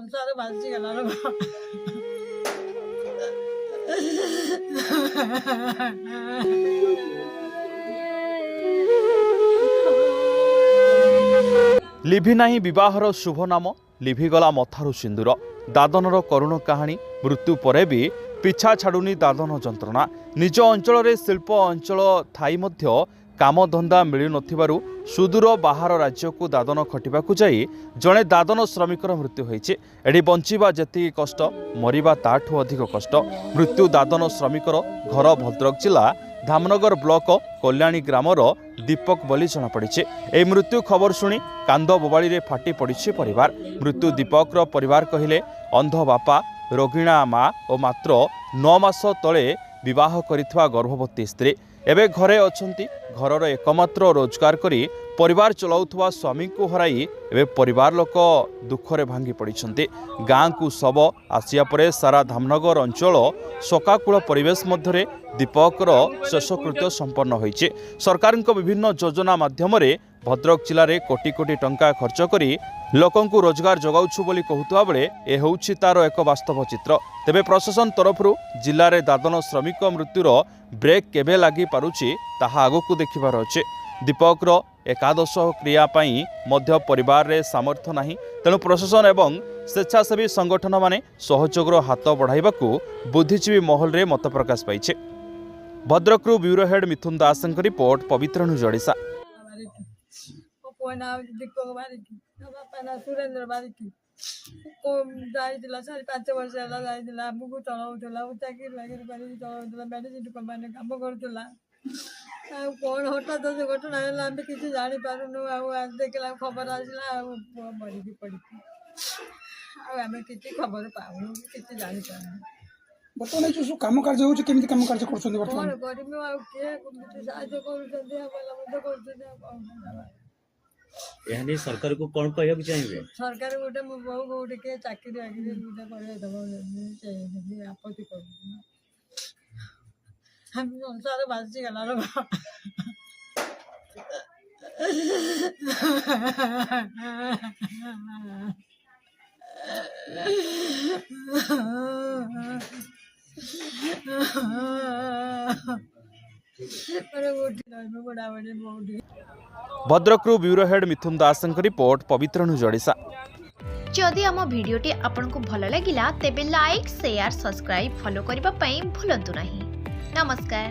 ସଂସାର ଭାସିଗଲା ଲୋ। লিভି ନାହିଁ ବିବାହର ଶୁଭ ନାମ, ଲିଭିଗଲା ମଥାରୁ ସିନ୍ଦୁର। ଦାଦନର କରୁଣ କାହାଣୀ। ମୃତ୍ୟୁ ପରେ ବି ପିଛା ଛାଡୁନି ଦାଦନ ଯନ୍ତ୍ରଣା। ନିଜ ଅଞ୍ଚଳରେ ଶିଳ୍ପ ଅଞ୍ଚଳ ଥାଇ ମଧ୍ୟ କାମଧନ୍ଦା ମିଳୁନଥିବାରୁ ସୁଦୂର ବାହାର ରାଜ୍ୟକୁ ଦାଦନ ଖଟିବାକୁ ଯାଇ ଜଣେ ଦାଦନ ଶ୍ରମିକର ମୃତ୍ୟୁ ହୋଇଛି। ଏଠି ବଞ୍ଚିବା ଯେତିକି କଷ୍ଟ, ମରିବା ତାଠୁ ଅଧିକ କଷ୍ଟ। ମୃତ୍ୟୁ ଦାଦନ ଶ୍ରମିକର ଘର ଭଦ୍ରକ ଜିଲ୍ଲା ଧାମନଗର ବ୍ଲକ କଲ୍ୟାଣୀ ଗ୍ରାମର ଦୀପକ ବୋଲି ଜଣାପଡ଼ିଛି। ଏହି ମୃତ୍ୟୁ ଖବର ଶୁଣି କାନ୍ଦ ବୋବାଳିରେ ଫାଟି ପଡ଼ିଛି ପରିବାର। ମୃତ୍ୟୁ ଦୀପକର ପରିବାର କହିଲେ ଅନ୍ଧ ବାପା, ରୋଗିଣା ମା ଓ ମାତ୍ର 9 ମାସ ତଳେ ବିବାହ କରିଥିବା ଗର୍ଭବତୀ ସ୍ତ୍ରୀ ଏବେ ଘରେ ଅଛନ୍ତି। ଘରର ଏକମାତ୍ର ରୋଜଗାର କରି ପରିବାର ଚଳାଉଥିବା ସ୍ୱାମୀଙ୍କୁ ହରାଇ ଏବେ ପରିବାର ଲୋକ ଦୁଃଖରେ ଭାଙ୍ଗି ପଡ଼ିଛନ୍ତି। ଗାଁକୁ ଶବ ଆସିବା ପରେ ସାରା ଧାମନଗର ଅଞ୍ଚଳ ଶୋକାକୁଳ ପରିବେଶ ମଧ୍ୟରେ ଦୀପକର ଶେଷକୃତ୍ୟ ସମ୍ପନ୍ନ ହୋଇଛି। ସରକାରଙ୍କ ବିଭିନ୍ନ ଯୋଜନା ମାଧ୍ୟମରେ ଭଦ୍ରକ ଜିଲ୍ଲାରେ କୋଟି କୋଟି ଟଙ୍କା ଖର୍ଚ୍ଚ କରି ଲୋକଙ୍କୁ ରୋଜଗାର ଯୋଗାଉଛୁ ବୋଲି କହୁଥିବା ବେଳେ ଏ ହେଉଛି ତାର ଏକ ବାସ୍ତବ ଚିତ୍ର। ତେବେ ପ୍ରଶାସନ ତରଫରୁ ଜିଲ୍ଲାରେ ଦାଦନ ଶ୍ରମିକ ମୃତ୍ୟୁର ବ୍ରେକ୍ କେବେ ଲାଗିପାରୁଛି ତାହା ଆଗକୁ ଦେଖିବାର ଅଛି। ଦୀପକର ଏକାଦଶ କ୍ରିୟା ପାଇଁ ମଧ୍ୟ ପରିବାରରେ ସାମର୍ଥ୍ୟ ନାହିଁ। ତେଣୁ ପ୍ରଶାସନ ଏବଂ ସ୍ୱେଚ୍ଛାସେବୀ ସଂଗଠନମାନେ ସହଯୋଗର ହାତ ବଢ଼ାଇବାକୁ ବୁଦ୍ଧିଜୀବୀ ମହଲରେ ମତ ପ୍ରକାଶ ପାଇଛି। ଭଦ୍ରକରୁ ବ୍ୟୁରୋ ହେଡ୍ ମିଥୁନ ଦାସଙ୍କ ରିପୋର୍ଟ, ପବିତ୍ର ନ୍ୟୁଜ୍ ଓଡ଼ିଶା। ଦୀପକ ବାରିକି, ବାପା ନା ସୁରେନ୍ଦ୍ର ବାରିକି। ଯାଇଥିଲା 4-5 ବର୍ଷ ହେଲା ଯାଇଥିଲା, ଆମକୁ ଚଳାଉଥିଲା, ଚାକିରି ବାକିରି କରିକି ଚଳାଉଥିଲା, ମେଡ଼ିସିନ କମ୍ପାନୀରେ କାମ କରୁଥିଲା। ଆଉ କ'ଣ ହଠାତ୍ ସେ ଘଟଣା ହେଲା ଆମେ କିଛି ଜାଣିପାରୁନୁ। ଆଉ ଦେଖିଲା ଖବର ଆସିଲା, ଆଉ ପୁଅ ମରିକି ପଡ଼ିଛି। ଆଉ ଆମେ କିଛି ଖବର ପାଉନୁ, କିଛି ଜାଣିପାରୁନୁ। ବର୍ତ୍ତମାନ ଏ ଯେଉଁ କାମ କାର୍ଯ୍ୟ ହେଉଛି, କେମିତି କାମ କାର୍ଯ୍ୟ କରୁଛନ୍ତି ବର୍ତ୍ତମାନ? କ'ଣ କରିବୁ ଆଉ, କିଏ ସାହାଯ୍ୟ କରୁଛନ୍ତି, ଆଉ ଭଲ ମନ୍ଦ କରୁଛନ୍ତି, ଆଉ କ'ଣ କରିବା। ଏହା ନେଇ ସରକାରକୁ କ'ଣ କହିବାକୁ ଚାହିଁବେ? ସରକାର ଗୋଟେ ମୋ ବୋଉକୁ ଗୋଟେ କିଏ ଚାକିରି ବାକିରି ଗୋଟେ କରେଇ ଦେବ, ସେ ଆପତ୍ତି କରୁଛି। ଆମେ ସଂସାର ଭାସିଗଲା ଲୋ। ଭଦ୍ରକରୁ ବ୍ୟୁରୋ ହେଡ୍ ମିଥୁନ ଦାସଙ୍କ ରିପୋର୍ଟ, ପବିତ୍ର ନ୍ୟୁଜ୍ ଓଡ଼ିଶା। जदि आम भिडियोटी आपंक भल लगा तेब लाइक, शेयर, सब्सक्राइब, फॉलो करने को भूलु नहीं। नमस्कार।